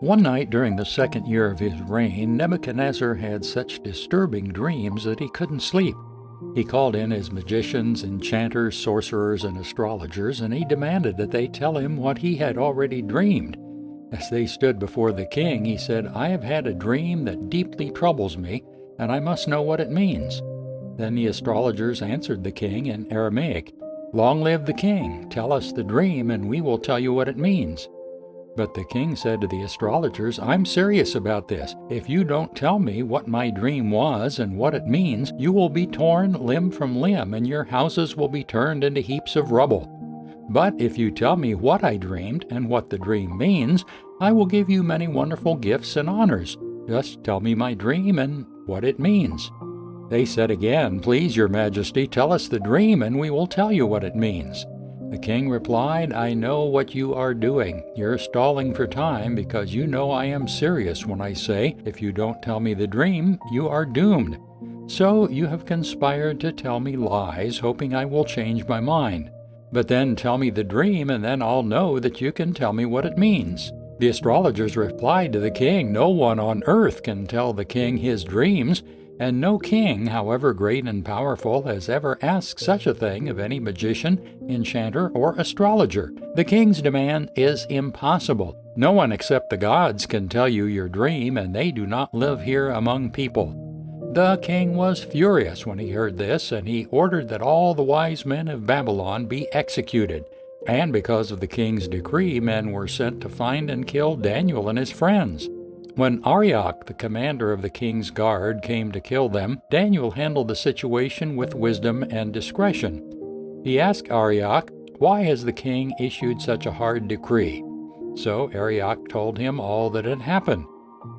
One night during the second year of his reign, Nebuchadnezzar had such disturbing dreams that he couldn't sleep. He called in his magicians, enchanters, sorcerers, and astrologers, and he demanded that they tell him what he had already dreamed. As they stood before the king, he said, "I have had a dream that deeply troubles me, and I must know what it means." Then the astrologers answered the king in Aramaic, "Long live the king! Tell us the dream, and we will tell you what it means." But the king said to the astrologers, "I'm serious about this. If you don't tell me what my dream was and what it means, you will be torn limb from limb, and your houses will be turned into heaps of rubble. But if you tell me what I dreamed and what the dream means, I will give you many wonderful gifts and honors. Just tell me my dream and what it means." They said again, "Please, your majesty, tell us the dream, and we will tell you what it means." The king replied, "I know what you are doing. You're stalling for time because you know I am serious when I say, if you don't tell me the dream, you are doomed. So you have conspired to tell me lies, hoping I will change my mind. But then tell me the dream, and then I'll know that you can tell me what it means." The astrologers replied to the king, "No one on earth can tell the king his dreams, and no king, however great and powerful, has ever asked such a thing of any magician, enchanter, or astrologer. The king's demand is impossible. No one except the gods can tell you your dream, and they do not live here among people." The king was furious when he heard this, and he ordered that all the wise men of Babylon be executed. And because of the king's decree, men were sent to find and kill Daniel and his friends. When Arioch, the commander of the king's guard, came to kill them, Daniel handled the situation with wisdom and discretion. He asked Arioch, "Why has the king issued such a hard decree?" So Arioch told him all that had happened.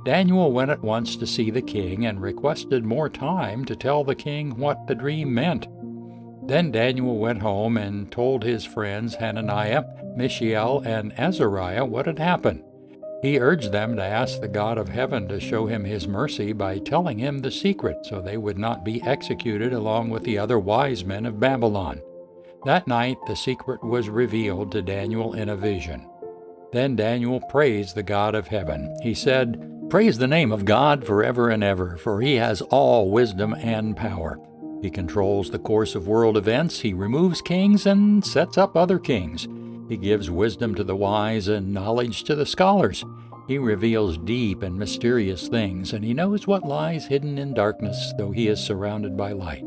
Daniel went at once to see the king and requested more time to tell the king what the dream meant. Then Daniel went home and told his friends Hananiah, Mishael, and Azariah what had happened. He urged them to ask the God of heaven to show him his mercy by telling him the secret so they would not be executed along with the other wise men of Babylon. That night the secret was revealed to Daniel in a vision. Then Daniel praised the God of heaven. He said, "Praise the name of God forever and ever, for he has all wisdom and power. He controls the course of world events. He removes kings and sets up other kings. He gives wisdom to the wise and knowledge to the scholars. He reveals deep and mysterious things, and he knows what lies hidden in darkness, though he is surrounded by light.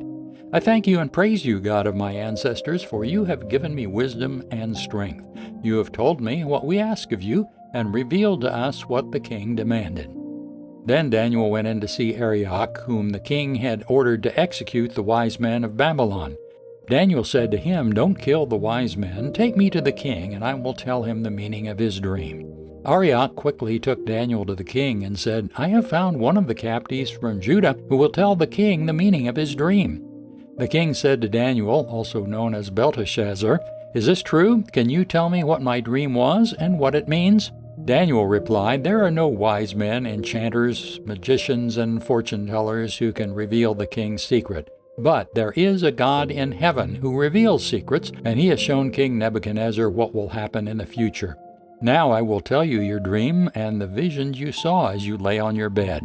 I thank you and praise you, God of my ancestors, for you have given me wisdom and strength. You have told me what we ask of you, and revealed to us what the king demanded." Then Daniel went in to see Arioch, whom the king had ordered to execute the wise men of Babylon. Daniel said to him, "Don't kill the wise men. Take me to the king, and I will tell him the meaning of his dream." Arioch quickly took Daniel to the king and said, "I have found one of the captives from Judah who will tell the king the meaning of his dream." The king said to Daniel, also known as Belteshazzar, "Is this true? Can you tell me what my dream was and what it means?" Daniel replied, "There are no wise men, enchanters, magicians, and fortune-tellers who can reveal the king's secret. But there is a God in heaven who reveals secrets, and he has shown King Nebuchadnezzar what will happen in the future. Now I will tell you your dream and the visions you saw as you lay on your bed.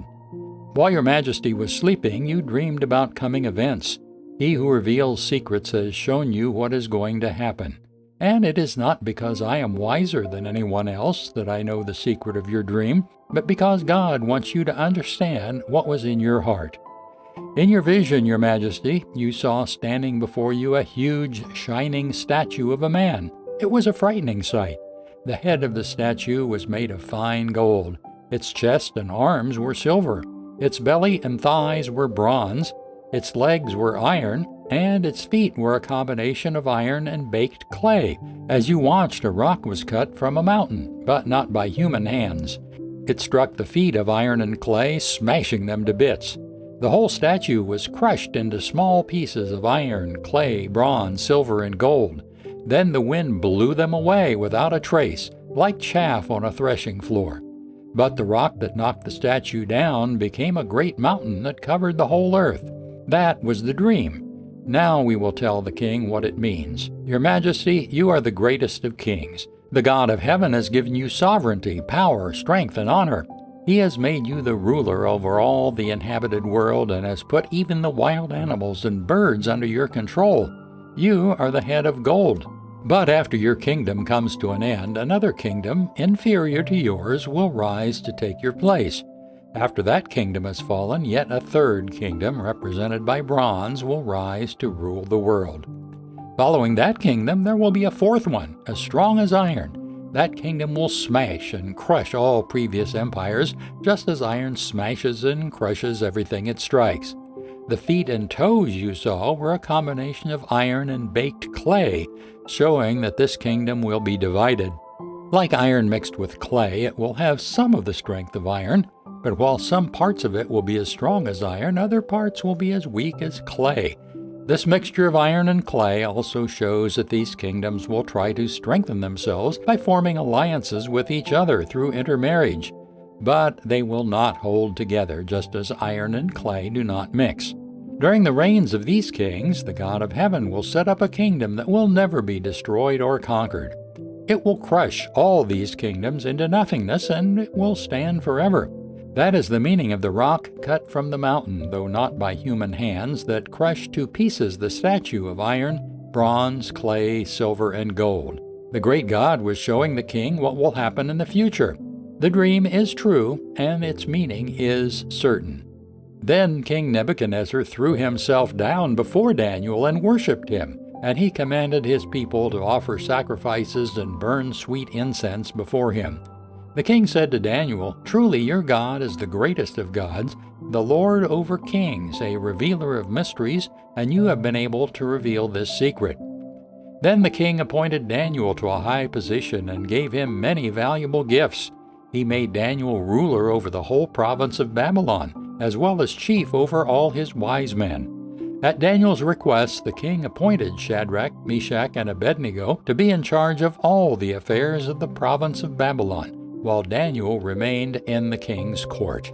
While your majesty was sleeping, you dreamed about coming events. He who reveals secrets has shown you what is going to happen. And it is not because I am wiser than anyone else that I know the secret of your dream, but because God wants you to understand what was in your heart. In your vision, your majesty, you saw standing before you a huge, shining statue of a man. It was a frightening sight. The head of the statue was made of fine gold. Its chest and arms were silver. Its belly and thighs were bronze. Its legs were iron, and its feet were a combination of iron and baked clay. As you watched, a rock was cut from a mountain, but not by human hands. It struck the feet of iron and clay, smashing them to bits. The whole statue was crushed into small pieces of iron, clay, bronze, silver, and gold. Then the wind blew them away without a trace, like chaff on a threshing floor. But the rock that knocked the statue down became a great mountain that covered the whole earth. That was the dream. Now we will tell the king what it means. Your Majesty, you are the greatest of kings. The God of heaven has given you sovereignty, power, strength, and honor. He has made you the ruler over all the inhabited world and has put even the wild animals and birds under your control. You are the head of gold. But after your kingdom comes to an end, another kingdom, inferior to yours, will rise to take your place. After that kingdom has fallen, yet a third kingdom, represented by bronze, will rise to rule the world. Following that kingdom, there will be a fourth one, as strong as iron. That kingdom will smash and crush all previous empires, just as iron smashes and crushes everything it strikes. The feet and toes you saw were a combination of iron and baked clay, showing that this kingdom will be divided. Like iron mixed with clay, it will have some of the strength of iron, but while some parts of it will be as strong as iron, other parts will be as weak as clay. This mixture of iron and clay also shows that these kingdoms will try to strengthen themselves by forming alliances with each other through intermarriage. But they will not hold together, just as iron and clay do not mix. During the reigns of these kings, the God of heaven will set up a kingdom that will never be destroyed or conquered. It will crush all these kingdoms into nothingness, and it will stand forever. That is the meaning of the rock cut from the mountain, though not by human hands, that crushed to pieces the statue of iron, bronze, clay, silver, and gold. The great God was showing the king what will happen in the future. The dream is true, and its meaning is certain. Then King Nebuchadnezzar threw himself down before Daniel and worshipped him, and he commanded his people to offer sacrifices and burn sweet incense before him. The king said to Daniel, "Truly your God is the greatest of gods, the Lord over kings, a revealer of mysteries, and you have been able to reveal this secret." Then the king appointed Daniel to a high position and gave him many valuable gifts. He made Daniel ruler over the whole province of Babylon, as well as chief over all his wise men. At Daniel's request, the king appointed Shadrach, Meshach, and Abednego to be in charge of all the affairs of the province of Babylon, while Daniel remained in the king's court.